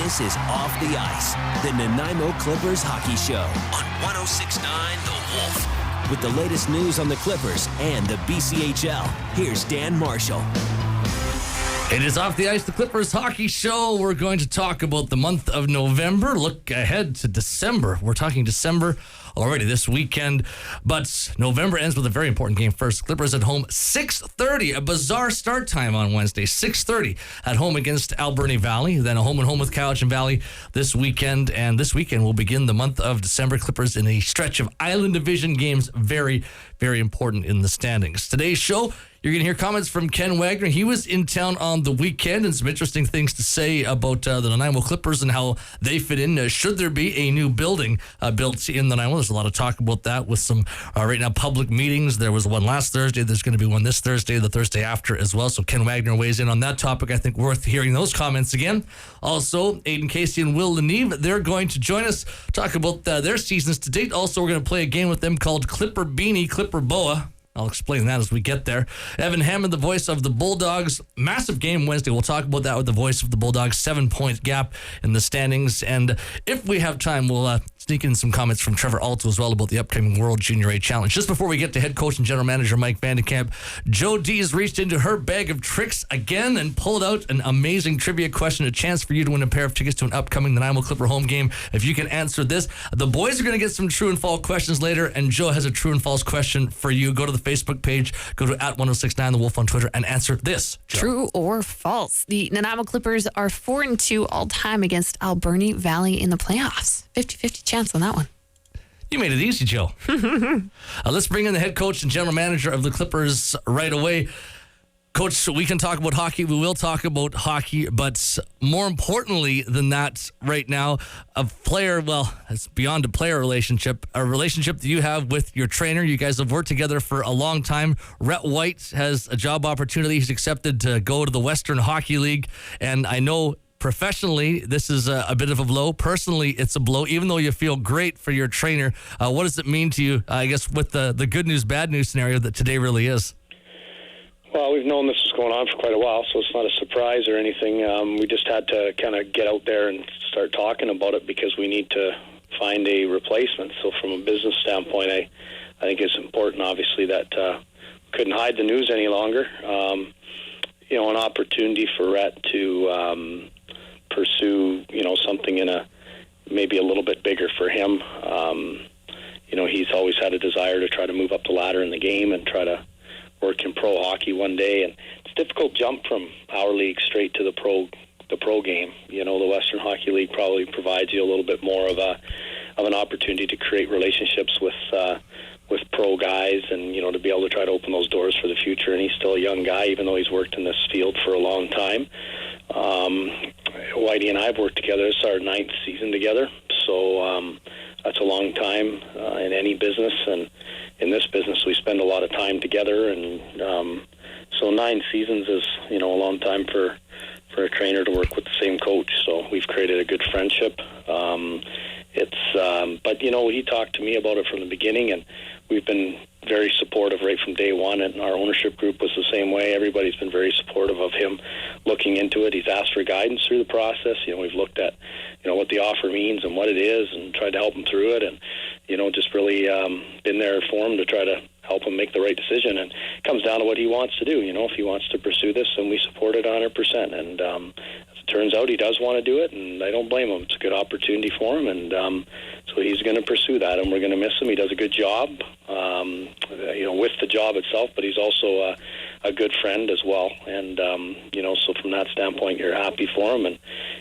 This is Off the Ice, the Nanaimo Clippers Hockey Show on 106.9 The Wolf. With the latest news on the Clippers and the BCHL, here's Dan Marshall. It is Off the Ice, the Clippers Hockey Show. We're going to talk about the month of November. Look ahead to December. We're talking December already this weekend, but November ends with a very important game first. Clippers at home, 6:30, a bizarre start time on Wednesday, 6:30 at home against Alberni Valley, then a home-and-home with Cowichan Valley this weekend, and this weekend will begin the month of December. Clippers in a stretch of Island Division games, very, very important in the standings. Today's show, you're going to hear comments from Ken Wagner. He was in town on the weekend and some interesting things to say about the Nanaimo Clippers and how they fit in. Should there be a new building built in Nanaimo? There's a lot of talk about that with some right now public meetings. There was one last Thursday. There's going to be one this Thursday, the Thursday after as well. So Ken Wagner weighs in on that topic. I think worth hearing those comments again. Also, Aidan Casey and Will Leneave, they're going to join us, talk about their seasons to date. Also, we're going to play a game with them called Clipper Beanie, Clipper Boa. I'll explain that as we get there. Evan Hammond, the voice of the Bulldogs. Massive game Wednesday. We'll talk about that with the voice of the Bulldogs. 7-point gap in the standings. And if we have time, we'll sneak in some comments from Trevor Alto as well about the upcoming World Junior A Challenge. Just before we get to head coach and general manager Mike Vandekamp, Joe D has reached into her bag of tricks again and pulled out an amazing trivia question, a chance for you to win a pair of tickets to an upcoming Nanaimo Clipper home game. If you can answer this, the boys are going to get some true and false questions later, and Joe has a true and false question for you. Go to the Facebook page, go to @1069 The Wolf on Twitter, and answer this. Joe. True or false? The Nanaimo Clippers are 4-2 all time against Alberni Valley in the playoffs. 50-50 chance on that one. You made it easy, Joe. Let's bring in the head coach and general manager of the Clippers right away. Coach, we can talk about hockey. We will talk about hockey, but more importantly than that right now, a player, well, it's beyond a player relationship, a relationship that you have with your trainer. You guys have worked together for a long time. Rhett White has a job opportunity. He's accepted to go to the Western Hockey League, and I know professionally, this is a bit of a blow. Personally, it's a blow, even though you feel great for your trainer. What does it mean to you, I guess, with the good news, bad news scenario that today really is? Well, we've known this was going on for quite a while, so it's not a surprise or anything. We just had to kind of get out there and start talking about it because we need to find a replacement. So from a business standpoint, I think it's important, obviously, that couldn't hide the news any longer. An opportunity for Rhett to pursue, something in maybe a little bit bigger for him. He's always had a desire to try to move up the ladder in the game and try to work in pro hockey one day, and it's a difficult jump from our league straight to the pro game. The Western Hockey League probably provides you a little bit more of an opportunity to create relationships with pro guys, and to be able to try to open those doors for the future. And he's still a young guy, even though he's worked in this field for a long time. Whitey and I have worked together. It's our 9th season together, so that's a long time in any business, and in this business we spend a lot of time together, and so 9 seasons is a long time for a trainer to work with the same coach. So we've created a good friendship. But he talked to me about it from the beginning, and we've been very supportive right from day one, and our ownership group was the same way. Everybody's been very supportive of him looking into it. He's asked for guidance through the process. We've looked at what the offer means and what it is, and tried to help him through it, and just really been there for him to try to help him make the right decision. And it comes down to what he wants to do. If he wants to pursue this, then we support it 100%. And as it turns out, he does want to do it, and I don't blame him. It's a good opportunity for him, and so he's going to pursue that, and we're going to miss him. He does a good job, with the job itself, but he's also a good friend as well. And so from that standpoint, you're happy for him. And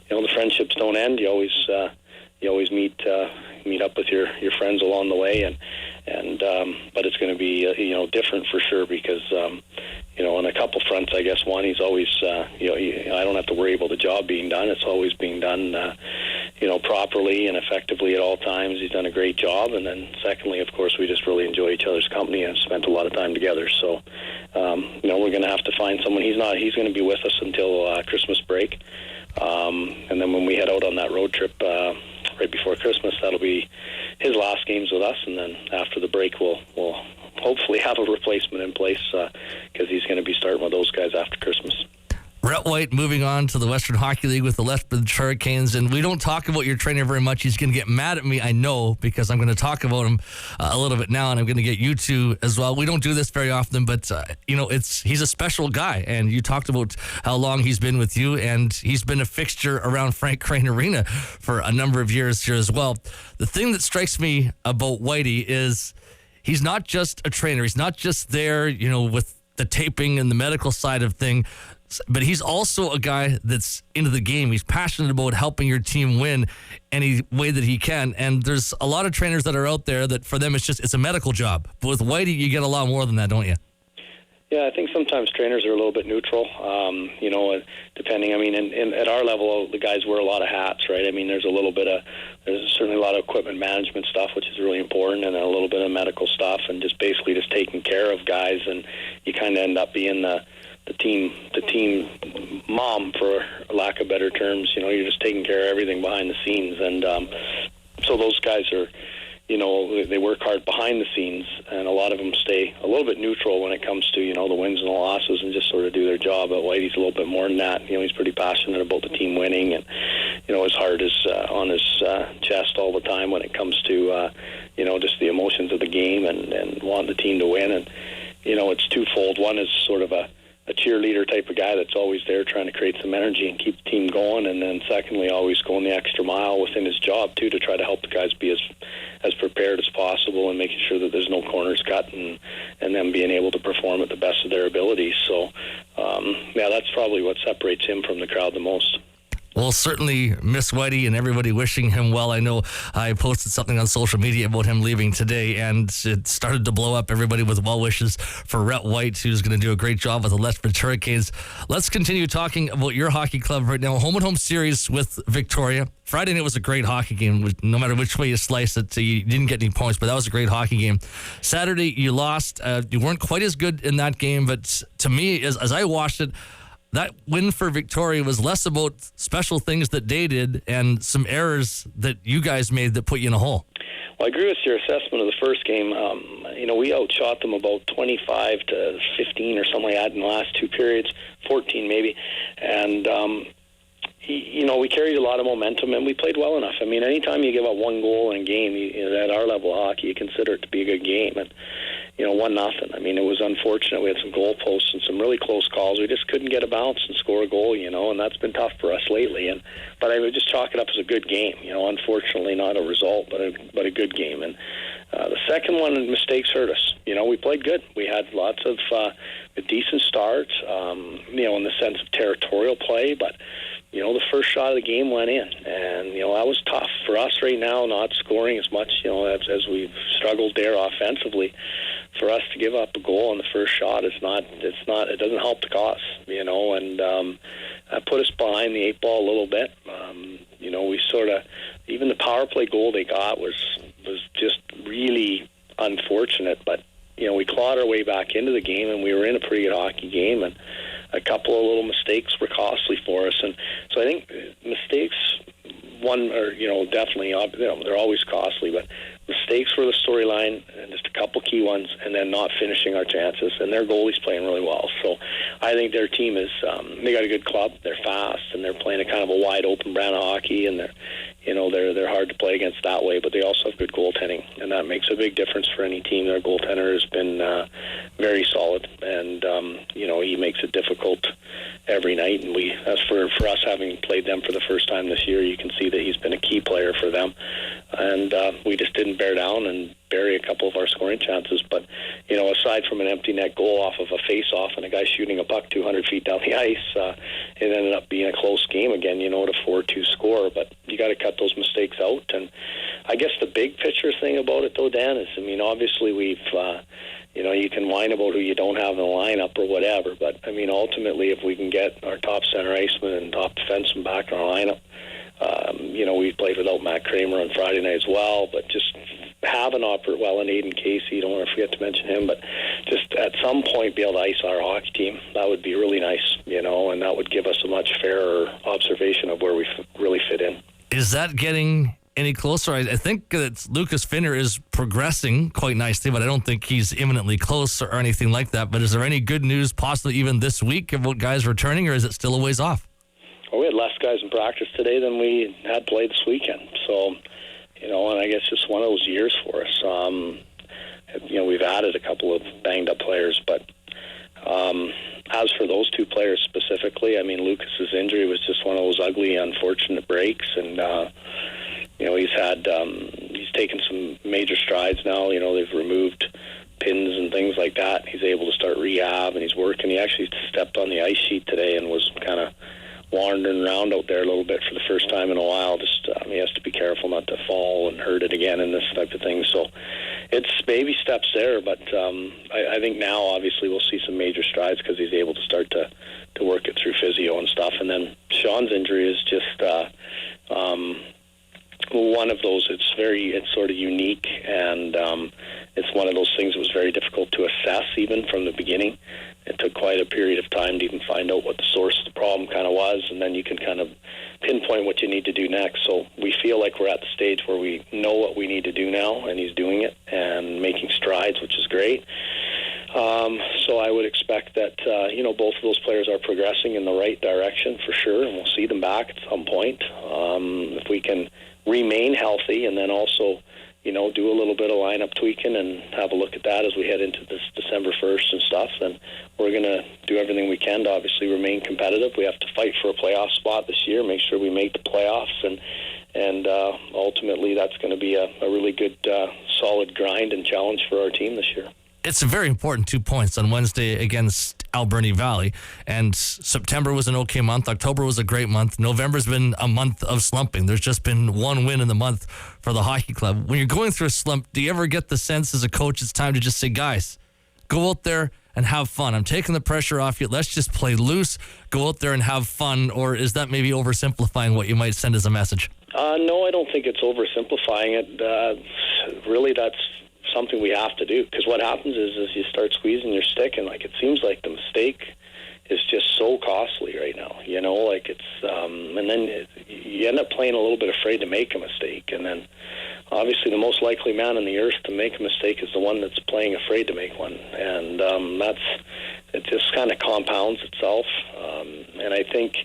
the friendships don't end. You always meet up with your friends along the way, but it's going to be different for sure because on a couple fronts, I guess. One, he's always I don't have to worry about the job being done. It's always being done properly and effectively at all times. He's done a great job. And then secondly, of course, we just really enjoy each other's company and spent a lot of time together. So we're going to have to find someone. He's going to be with us until Christmas break, and then when we head out on that road trip right before Christmas, that'll be his last games with us, and then after the break we'll hopefully have a replacement in place because he's going to be starting with those guys after Christmas. Rhett White moving on to the Western Hockey League with the Lethbridge Hurricanes, and we don't talk about your trainer very much. He's going to get mad at me, I know, because I'm going to talk about him a little bit now, and I'm going to get you two as well. We don't do this very often, but he's a special guy, and you talked about how long he's been with you, and he's been a fixture around Frank Crane Arena for a number of years here as well. The thing that strikes me about Whitey is he's not just a trainer. He's not just there, with the taping and the medical side of thing, but he's also a guy that's into the game. He's passionate about helping your team win any way that he can. And there's a lot of trainers that are out there that for them it's a medical job. But with Whitey, you get a lot more than that, don't you? Yeah, I think sometimes trainers are a little bit neutral, depending. I mean, at our level, the guys wear a lot of hats, right? I mean, there's certainly a lot of equipment management stuff, which is really important, and a little bit of medical stuff, and just basically just taking care of guys, and you kind of end up being the team mom, for lack of better terms. You're just taking care of everything behind the scenes, and so those guys are, they work hard behind the scenes, and a lot of them stay a little bit neutral when it comes to the wins and the losses, and just sort of do their job. But Whitey's a little bit more than that. He's pretty passionate about the team winning, and his heart is on his chest all the time when it comes to just the emotions of the game and wanting the team to win. And it's twofold. One is sort of a cheerleader type of guy that's always there trying to create some energy and keep the team going, and then secondly, always going the extra mile within his job too, to try to help the guys be as prepared as possible, and making sure that there's no corners cut, and them being able to perform at the best of their abilities. So that's probably what separates him from the crowd the most. We'll certainly miss Whitey, and everybody wishing him well. I know I posted something on social media about him leaving today, and it started to blow up, everybody with well wishes for Rhett White, who's going to do a great job with the Lethbridge Hurricanes. Let's continue talking about your hockey club right now. Home-and-home series with Victoria. Friday night was a great hockey game. No matter which way you slice it, you didn't get any points, but that was a great hockey game. Saturday, you lost. You weren't quite as good in that game, but to me, as I watched it, that win for Victoria was less about special things that they did and some errors that you guys made that put you in a hole. Well, I agree with your assessment of the first game. We outshot them about 25 to 15 or something like that in the last two periods, 14 maybe. And, we carried a lot of momentum, and we played well enough. I mean, anytime you give up one goal in a game, at our level of hockey, you consider it to be a good game. And 1-0. I mean, it was unfortunate. We had some goalposts and some really close calls. We just couldn't get a bounce and score a goal, and that's been tough for us lately. But I would just chalk it up as a good game. Unfortunately, not a result, but a good game. And the second one, mistakes hurt us. We played good. We had lots of decent starts, in the sense of territorial play, but the first shot of the game went in, and that was tough for us right now, not scoring as much, as we've struggled there offensively. For us to give up a goal on the first shot, it doesn't help the cause, and that put us behind the eight ball a little bit. We sort of, even the power play goal they got was just really unfortunate, but we clawed our way back into the game, and we were in a pretty good hockey game, and a couple of little mistakes were costly for us. And so I think mistakes, definitely, they're always costly, but mistakes were the storyline, and just a couple key ones, and then not finishing our chances. And their goalie's playing really well. So I think their team is, they got a good club. They're fast, and they're playing a kind of a wide open brand of hockey, and they're hard to play against that way, but they also have good goaltending, and that makes a big difference for any team. Their goaltender has been very solid, and he makes it difficult every night. And as for us having played them for the first time this year, you can see that he's been a key player for them, and we just didn't bear down and bury a couple of our scoring chances. But aside from an empty net goal off of a face-off and a guy shooting a puck 200 feet down the ice, it ended up being a close game again, to 4-2 score. But you got to cut those mistakes out. And I guess the big picture thing about it, though, Dan, is, obviously we've, you can whine about who you don't have in the lineup or whatever, but, ultimately if we can get our top center iceman and top defenseman back in our lineup, we played without Matt Kramer on Friday night as well, but just have an and Aden Casey, don't want to forget to mention him, but just at some point be able to ice our hockey team. That would be really nice, and that would give us a much fairer observation of where we really fit in. Is that getting any closer? I think that Lucas Finner is progressing quite nicely, but I don't think he's imminently close or anything like that. But is there any good news possibly even this week about guys returning, or is it still a ways off? Well, we had less guys in practice today than we had played this weekend. So, and I guess just one of those years for us. We've added a couple of banged-up players, but as for those two players specifically, I mean, Lucas's injury was just one of those ugly, unfortunate breaks, and he's taken some major strides now. They've removed pins and things like that. He's able to start rehab, and he's working. He actually stepped on the ice sheet today and was kind of wandering around out there a little bit for the first time in a while. Just he has to be careful not to fall and hurt it again and this type of thing. So it's baby steps there, but I think now obviously we'll see some major strides because he's able to start to work it through physio and stuff. And then Sean's injury is just one of those. It's sort of unique, and it's one of those things that was very difficult to assess even from the beginning. It took quite a period of time to even find out what the source of the problem kind of was, and then you can kind of pinpoint what you need to do next. So we feel like we're at the stage where we know what we need to do now, and he's doing it and making strides, which is great. So I would expect that, both of those players are progressing in the right direction for sure, and we'll see them back at some point. If we can remain healthy and then also do a little bit of lineup tweaking and have a look at that as we head into this December 1st and stuff, then we're going to do everything we can to obviously remain competitive. We have to fight for a playoff spot this year, make sure we make the playoffs, and ultimately that's going to be a really good, solid grind and challenge for our team this year. It's a very important 2 points on Wednesday against Alberni Valley. And September was an okay month. October was a great month. November's been a month of slumping. There's just been one win in the month for the hockey club. When you're going through a slump, do you ever get the sense as a coach it's time to just say, guys, go out there and have fun? I'm taking the pressure off you. Let's just play loose, go out there and have fun. Or is that maybe oversimplifying what you might send as a message? No, I don't think it's oversimplifying it. Really, that's something we have to do, because what happens is you start squeezing your stick, and it seems like the mistake is just so costly right now, it's and then you end up playing a little bit afraid to make a mistake, and then obviously the most likely man on the earth to make a mistake is the one that's playing afraid to make one, and it just kind of compounds itself, and I think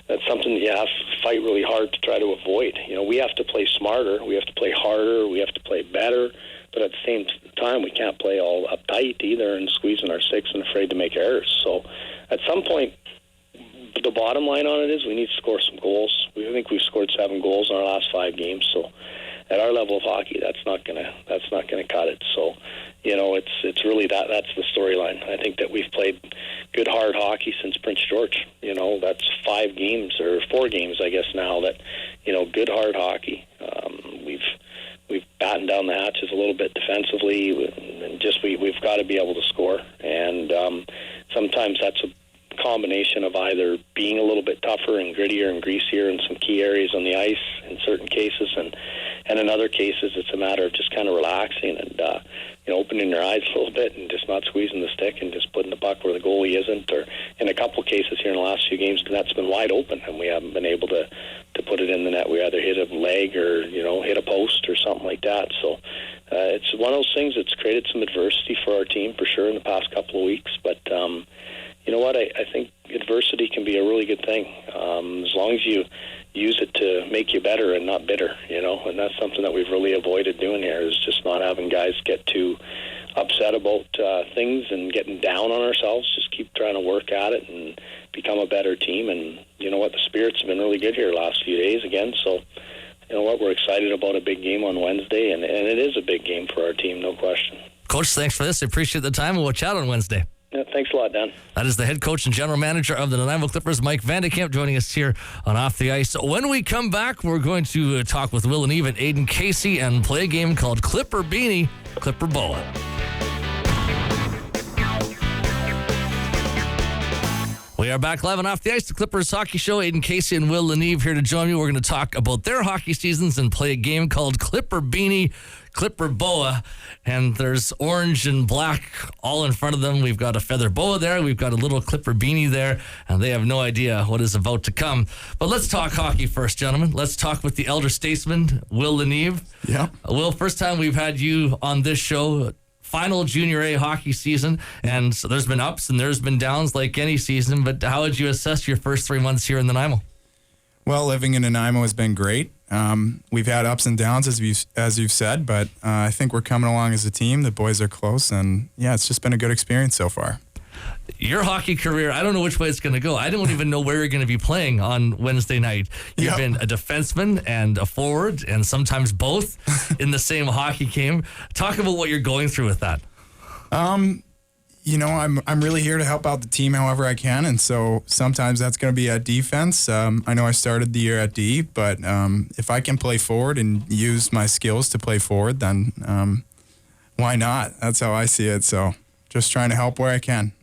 that's something that you have to fight really hard to try to avoid. We have to play smarter, we have to play harder, we have to play better. But at the same time, we can't play all uptight either and squeezing our sticks and afraid to make errors. So at some point, the bottom line on it is we need to score some goals. I think we've scored 7 goals in our last 5 games. So at our level of hockey, that's not gonna cut it. So it's really that's the storyline. I think that we've played good hard hockey since Prince George. That's 5 games or 4 games, I guess now that good hard hockey. We've battened down the hatches a little bit defensively, and we've got to be able to score. And sometimes that's a combination of either being a little bit tougher and grittier and greasier in some key areas on the ice in certain cases, and in other cases it's a matter of just kind of relaxing and opening your eyes a little bit and just not squeezing the stick and just putting the puck where the goalie isn't. Or in a couple cases here in the last few games, the net's been wide open and we haven't been able to put it in the net. We either hit a leg or hit a post or something like that. So it's one of those things that's created some adversity for our team for sure in the past couple of weeks. But you know what? I think adversity can be a really good thing as long as you use it to make you better and not bitter, and that's something that we've really avoided doing here, is just not having guys get too upset about things and getting down on ourselves. Just keep trying to work at it and become a better team. And you know what? The spirits have been really good here the last few days again. So you know what? We're excited about a big game on Wednesday, and it is a big game for our team, no question. Coach, thanks for this. I appreciate the time. We'll chat on Wednesday. Yeah, thanks a lot, Dan. That is the head coach and general manager of the Nanaimo Clippers, Mike Vandekamp, joining us here on Off the Ice. When we come back, we're going to talk with Will Leneave and Aden Casey and play a game called Clipper Beanie, Clipper Boa. We are back live and off the ice, the Clippers Hockey Show. Aidan Casey and Will Leneave here to join you. We're going to talk about their hockey seasons and play a game called Clipper Beanie, Clipper Boa. And there's orange and black all in front of them. We've got a feather boa there. We've got a little Clipper Beanie there. And they have no idea what is about to come. But let's talk hockey first, gentlemen. Let's talk with the elder statesman, Will Leneave. Yeah. Will, first time we've had you on this show. Final Junior A hockey season, and so there's been ups and there's been downs like any season, but how would you assess your first 3 months here in Nanaimo? Well, living in Nanaimo has been great. We've had ups and downs, as you've said, but I think we're coming along as a team. The boys are close, and yeah, it's just been a good experience so far. Your hockey career, I don't know which way it's going to go. I don't even know where you're going to be playing on Wednesday night. You've been a defenseman and a forward, and sometimes both in the same hockey game. Talk about what you're going through with that. I'm really here to help out the team however I can, and so sometimes that's going to be at defense. I know I started the year at D, but if I can play forward and use my skills to play forward, then why not? That's how I see it. So just trying to help where I can.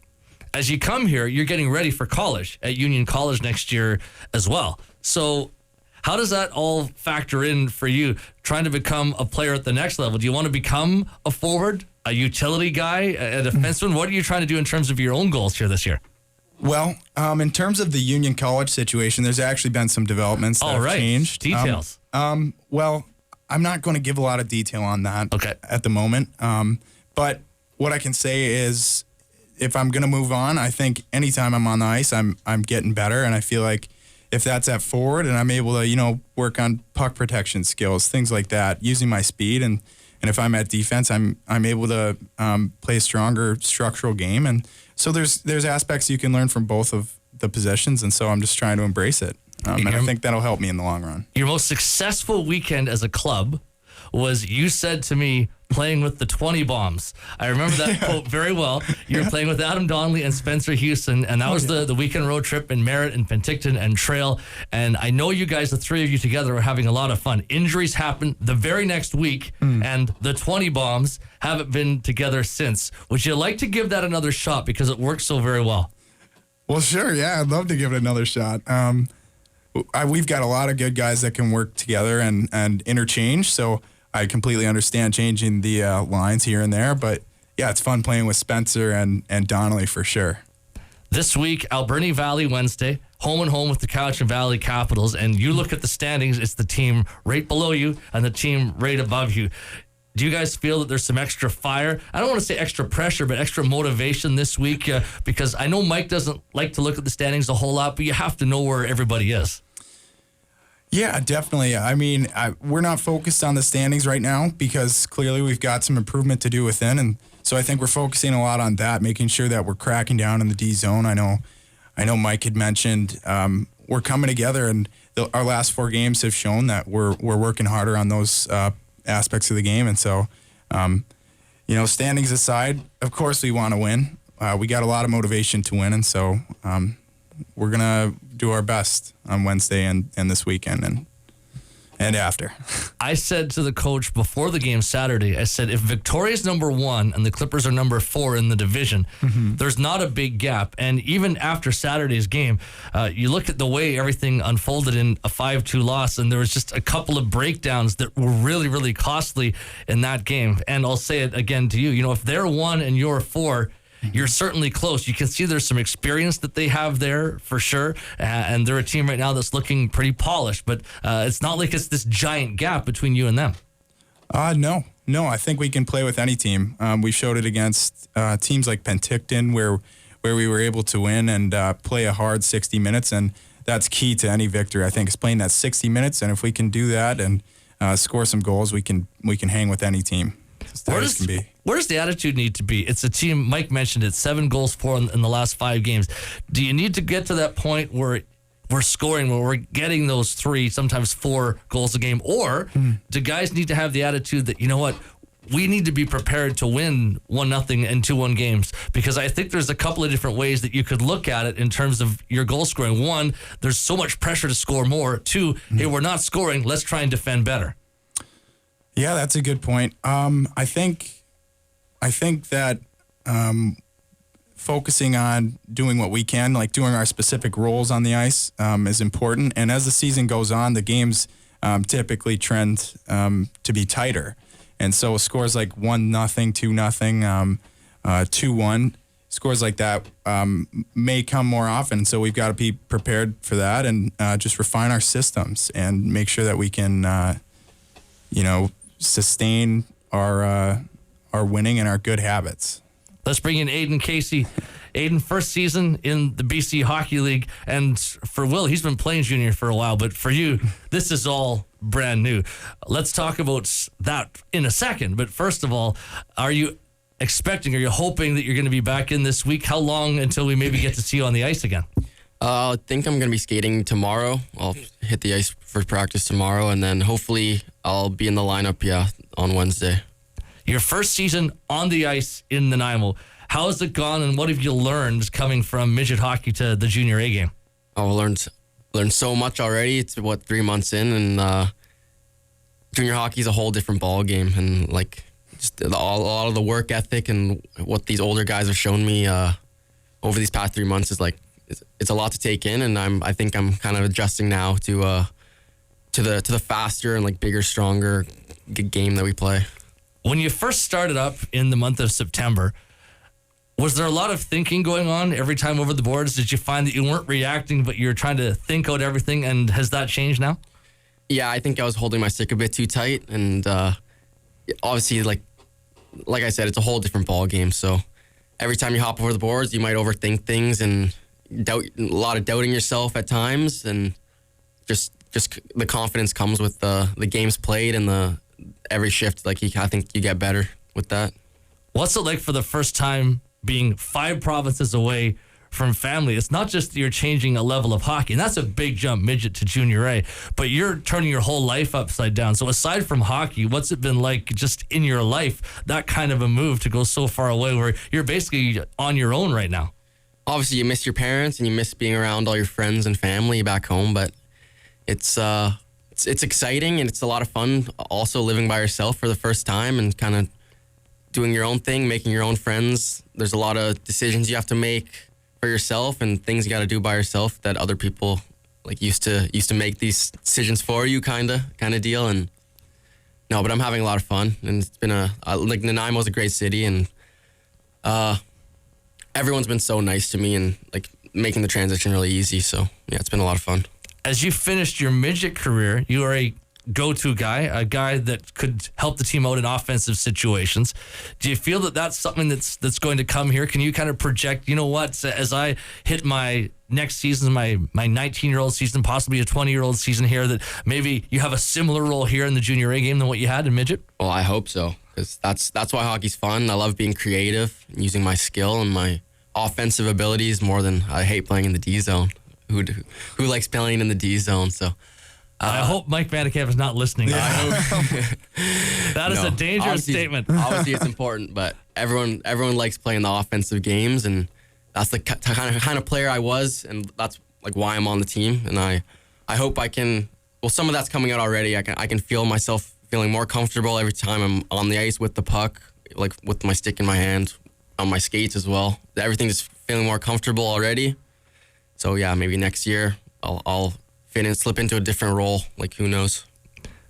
As you come here, you're getting ready for college at Union College next year as well. So how does that all factor in for you, trying to become a player at the next level? Do you want to become a forward, a utility guy, a defenseman? What are you trying to do in terms of your own goals here this year? Well, in terms of the Union College situation, there's actually been some developments that have changed. Details. Well, I'm not going to give a lot of detail on that at the moment. But what I can say is, if I'm going to move on, I think anytime I'm on the ice, I'm getting better. And I feel like if that's at forward and I'm able to, work on puck protection skills, things like that, using my speed. And if I'm at defense, I'm able to play a stronger structural game. And so there's aspects you can learn from both of the positions. And so I'm just trying to embrace it. And I think that'll help me in the long run. Your most successful weekend as a club was, you said to me, playing with the 20 Bombs. I remember that quote very well. You were playing with Adam Donnelly and Spencer Houston, and that was the weekend road trip in Merritt and Penticton and Trail. And I know you guys, the three of you together, were having a lot of fun. Injuries happened the very next week, and the 20 Bombs haven't been together since. Would you like to give that another shot, because it worked so very well? Well, sure. Yeah, I'd love to give it another shot. We've got a lot of good guys that can work together and interchange, so I completely understand changing the lines here and there, but yeah, it's fun playing with Spencer and Donnelly for sure. This week, Alberni Valley Wednesday, home and home with the Cowichan Valley Capitals, and you look at the standings, it's the team right below you and the team right above you. Do you guys feel that there's some extra fire? I don't want to say extra pressure, but extra motivation this week, because I know Mike doesn't like to look at the standings a whole lot, but you have to know where everybody is. Yeah, definitely. I mean, we're not focused on the standings right now because clearly we've got some improvement to do within. And so I think we're focusing a lot on that, making sure that we're cracking down in the D zone. I know Mike had mentioned we're coming together, and our last 4 games have shown that we're working harder on those aspects of the game. And so, standings aside, of course we want to win. We got a lot of motivation to win. And so we're going to do our best on Wednesday and this weekend and after. I said to the coach before the game Saturday, I said, if Victoria's number 1 and the Clippers are number 4 in the division, there's not a big gap. And even after Saturday's game, you look at the way everything unfolded in a 5-2 loss, and there was just a couple of breakdowns that were really, really costly in that game. And I'll say it again to you, if they're 1 and you're 4, you're certainly close. You can see there's some experience that they have there for sure. And they're a team right now that's looking pretty polished. But it's not like it's this giant gap between you and them. No. I think we can play with any team. We showed it against teams like Penticton where we were able to win and play a hard 60 minutes. And that's key to any victory, I think, is playing that 60 minutes. And if we can do that and score some goals, we can hang with any team. Where does the attitude need to be? It's a team, Mike mentioned it, 7 goals for in the last 5 games. Do you need to get to that point where we're scoring, where we're getting those 3, sometimes 4 goals a game? Or do guys need to have the attitude that, we need to be prepared to win 1-0 and 2-1 games? Because I think there's a couple of different ways that you could look at it in terms of your goal scoring. 1, there's so much pressure to score more. 2, hey, we're not scoring, let's try and defend better. Yeah, that's a good point. I think that focusing on doing what we can, like doing our specific roles on the ice is important. And as the season goes on, the games typically trend to be tighter. And so scores like 1-0, 2-0, 2-1, scores like that may come more often. So we've got to be prepared for that and just refine our systems and make sure that we can, sustain our winning and our good habits. Let's bring in Aden Casey. Aden, first season in the BC Hockey League. And for Will, he's been playing junior for a while, but for you, this is all brand new. Let's talk about that in a second. But first of all, are you hoping that you're going to be back in this week? How long until we maybe get to see you on the ice again? I think I'm going to be skating tomorrow. I'll hit the ice for practice tomorrow, and then hopefully I'll be in the lineup, on Wednesday. Your first season on the ice in Nanaimo. How has it gone, and what have you learned coming from midget hockey to the junior A game? I learned so much already. It's 3 months in, and junior hockey is a whole different ball game, and like just a lot of the work ethic and what these older guys have shown me over these past 3 months is like it's a lot to take in, and I think I'm kind of adjusting now to the faster and like bigger, stronger game that we play. When you first started up in the month of September, was there a lot of thinking going on every time over the boards? Did you find that you weren't reacting, but you're trying to think out everything? And has that changed now? Yeah, I think I was holding my stick a bit too tight. And obviously, like I said, it's a whole different ball game. So every time you hop over the boards, you might overthink things and a lot of doubting yourself at times. And just the confidence comes with the games played and every shift. Like I think you get better with that. What's it like for the first time being 5 provinces away from family? It's not just that you're changing a level of hockey, and that's a big jump, midget to junior A, but you're turning your whole life upside down. So aside from hockey, what's it been like just in your life, that kind of a move to go so far away where you're basically on your own right now? Obviously, you miss your parents and you miss being around all your friends and family back home, but it's exciting and it's a lot of fun also living by yourself for the first time and kind of doing your own thing, making your own friends. There's a lot of decisions you have to make for yourself and things you got to do by yourself that other people like used to make these decisions for you kind of deal. And no, but I'm having a lot of fun, and it's been like Nanaimo's a great city, and everyone's been so nice to me and like making the transition really easy. So yeah, it's been a lot of fun. As you finished your midget career, you are a go-to guy, a guy that could help the team out in offensive situations. Do you feel that that's something that's going to come here? Can you kind of project, you know what, as I hit my next season, my 19-year-old season, possibly a 20-year-old season here, that maybe you have a similar role here in the junior A game than what you had in midget? Well, I hope so, because that's why hockey's fun. I love being creative and using my skill and my offensive abilities more than I hate playing in the D zone. Who likes playing in the D zone? So I hope Mike Vandekamp is not listening. I hope. That is a dangerous statement. Obviously, it's important, but everyone likes playing the offensive games, and that's the kind of player I was, and that's like why I'm on the team. And I hope I can. Well, some of that's coming out already. I can feel myself feeling more comfortable every time I'm on the ice with the puck, like with my stick in my hand, on my skates as well. Everything's feeling more comfortable already. So yeah, maybe next year I'll slip into a different role. Like, who knows?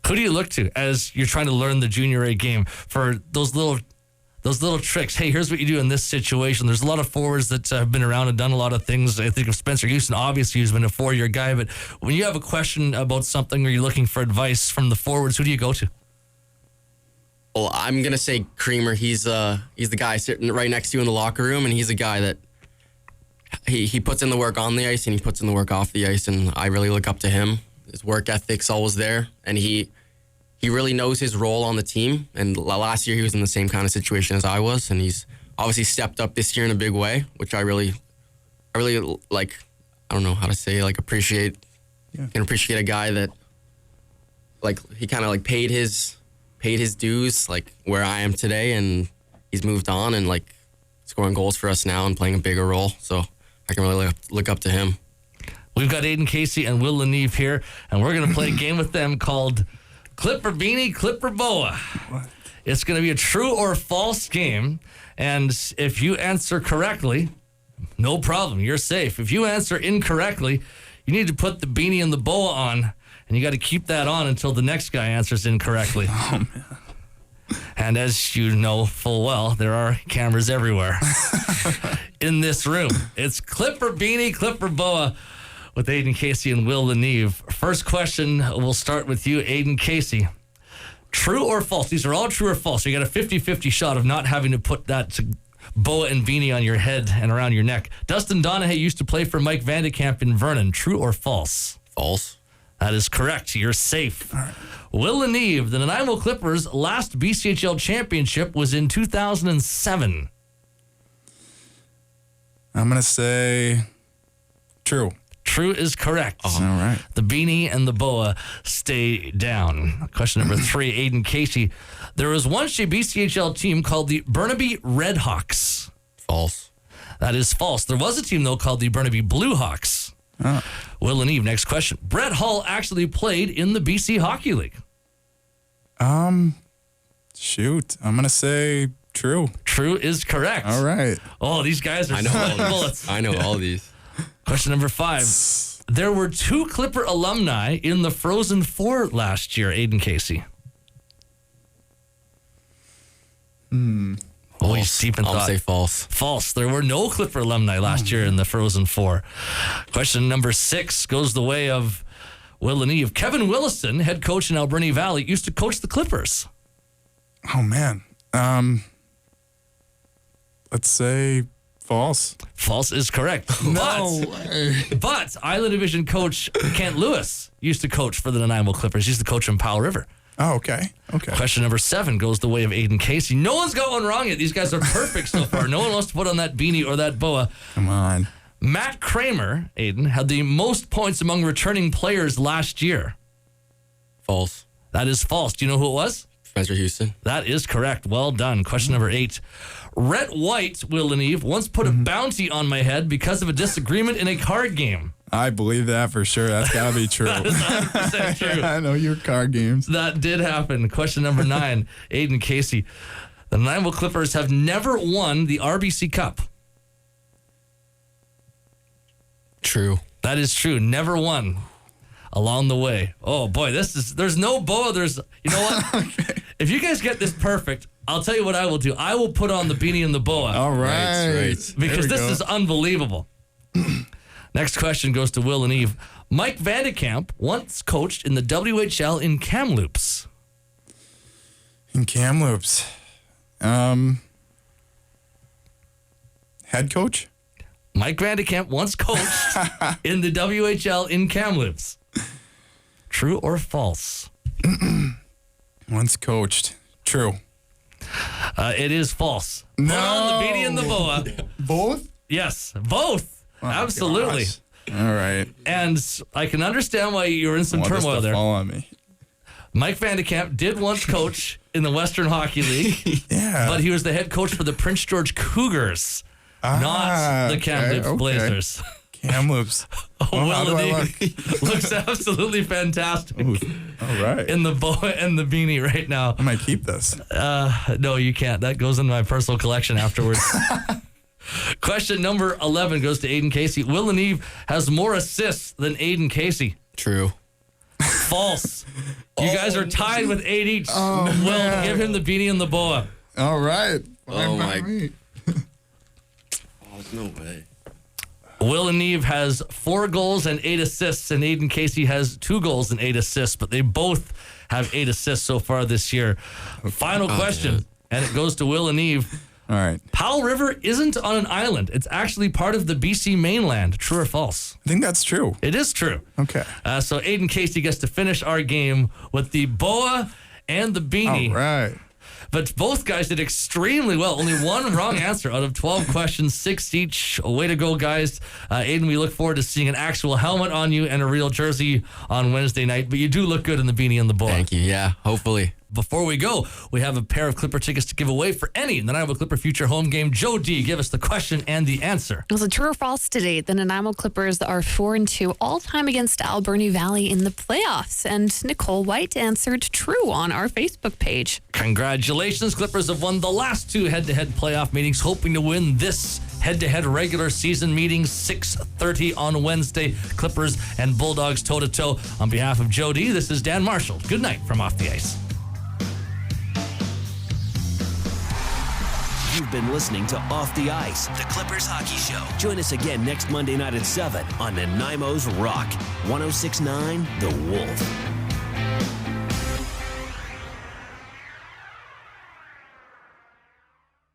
Who do you look to as you're trying to learn the junior A game for those little tricks? Hey, here's what you do in this situation. There's a lot of forwards that have been around and done a lot of things. I think of Spencer Houston, obviously, who's been a 4-year guy. But when you have a question about something or you're looking for advice from the forwards, who do you go to? Well, I'm gonna say Creamer. He's the guy sitting right next to you in the locker room, and he's a guy that he puts in the work on the ice and he puts in the work off the ice, and I really look up to him. His work ethic's always there, and he really knows his role on the team. And last year he was in the same kind of situation as I was, and he's obviously stepped up this year in a big way, which I really like. I don't know how to say, like, appreciate. Yeah. Can appreciate a guy that like he kind of like paid his dues, like where I am today, and he's moved on and like scoring goals for us now and playing a bigger role. So I can really look up to him. We've got Aden Casey and Will Leneave here, and we're going to play a game with them called Clipper Beanie, Clipper Boa. It's going to be a true or false game. And if you answer correctly, no problem. You're safe. If you answer incorrectly, you need to put the beanie and the boa on, and you got to keep that on until the next guy answers incorrectly. Oh, man. And as you know full well, there are cameras everywhere in this room. It's Clipper Beanie, Clipper Boa with Aden Casey and Will Leneave. First question, we'll start with you, Aden Casey. True or false? These are all true or false. So you got a 50-50 shot of not having to put that boa and beanie on your head and around your neck. Dustin Donahue used to play for Mike Vandekamp in Vernon. True or false? False. That is correct. You're safe. Right. Will Leneave, the Nanaimo Clippers' last BCHL championship was in 2007. I'm going to say true. True is correct. All right. The beanie and the boa stay down. Question number 3, Aden Casey. There was once a BCHL team called the Burnaby Redhawks. False. That is false. There was a team, though, called the Burnaby Bluehawks. Oh. Will Leneave, next question. Brett Hull actually played in the BC Hockey League. Shoot. I'm going to say true. True is correct. All right. Oh, these guys are sweating bullets. I know all these. Question number 5. There were 2 Clipper alumni in the Frozen Four last year, Aden Casey. Oh, he's deep in thought. I'll say false. False. There were no Clipper alumni last year in the Frozen Four. Question number 6 goes the way of Will Leneave. Kevin Willison, head coach in Alberni Valley, used to coach the Clippers. Oh, man. Let's say false. False is correct. But Island Division coach Kent Lewis used to coach for the Nanaimo Clippers. He used to coach in Powell River. Oh, okay. Okay. Question number 7 goes the way of Aden Casey. No one's got one wrong yet. These guys are perfect so far. No one wants to put on that beanie or that boa. Come on. Matt Kramer, Aden, had the most points among returning players last year. False. That is false. Do you know who it was? Spencer Houston. That is correct. Well done. Question number 8. Rhett White, Will Leneave, once put a bounty on my head because of a disagreement in a card game. I believe that for sure. That's got to be true. That is 100% true. I know your card games. That did happen. Question number 9, Aden Casey. The Nanaimo Clippers have never won the RBC Cup. True. That is true. Never won along the way. Oh, boy. There's no boa. You know what? Okay. If you guys get this perfect, I'll tell you what I will do. I will put on the beanie and the boa. All right. Right. Because this is unbelievable. Next question goes to Will Leneave. Mike Vandekamp once coached in the WHL in Kamloops. In Kamloops. Head coach? Mike Vandekamp once coached in the WHL in Kamloops. True or false? Once coached. True. It is false. No. Put on the beanie and the boa. Both? Yes, both. Oh, absolutely. Gosh. All right. And I can understand why you're in some turmoil there. Fall on me. Mike Vandekamp did once coach in the Western Hockey League. Yeah. But he was the head coach for the Prince George Cougars, not the Kamloops Blazers. Kamloops. Will Leneave looks absolutely fantastic. Ooh, all right. In the boa and the beanie right now. I might keep this. No, you can't. That goes in my personal collection afterwards. Question number 11 goes to Aden Casey. Will Leneave has more assists than Aden Casey. True. False. You guys are tied with 8 each. Will, give him the beanie and the boa. All right. Oh, my. Oh, there's no way. Will Leneave has 4 goals and 8 assists, and Aden Casey has 2 goals and 8 assists, but they both have 8 assists so far this year. Final question, and it goes to Will Leneave. All right. Powell River isn't on an island. It's actually part of the BC mainland. True or false? I think that's true. It is true. Okay. So Aden Casey gets to finish our game with the boa and the beanie. All right. But both guys did extremely well. Only one wrong answer out of 12 questions, 6 each. Way to go, guys. Aden, we look forward to seeing an actual helmet on you and a real jersey on Wednesday night. But you do look good in the beanie and the boa. Thank you. Yeah, hopefully. before we go, we have a pair of Clipper tickets to give away for any Nanaimo Clipper future home game. Joe D, give us the question and the answer. It was a true or false today. The Nanaimo Clippers are 4-2 all-time against Alberni Valley in the playoffs. And Nicole White answered true on our Facebook page. Congratulations. Clippers have won the last 2 head-to-head playoff meetings, hoping to win this head-to-head regular season meeting, 6:30 on Wednesday. Clippers and Bulldogs toe-to-toe. On behalf of Joe D, this is Dan Marshall. Good night from Off the Ice. You've been listening to Off the Ice, the Clippers Hockey Show. Join us again next Monday night at 7 on Nanaimo's Rock, 106.9 The Wolf.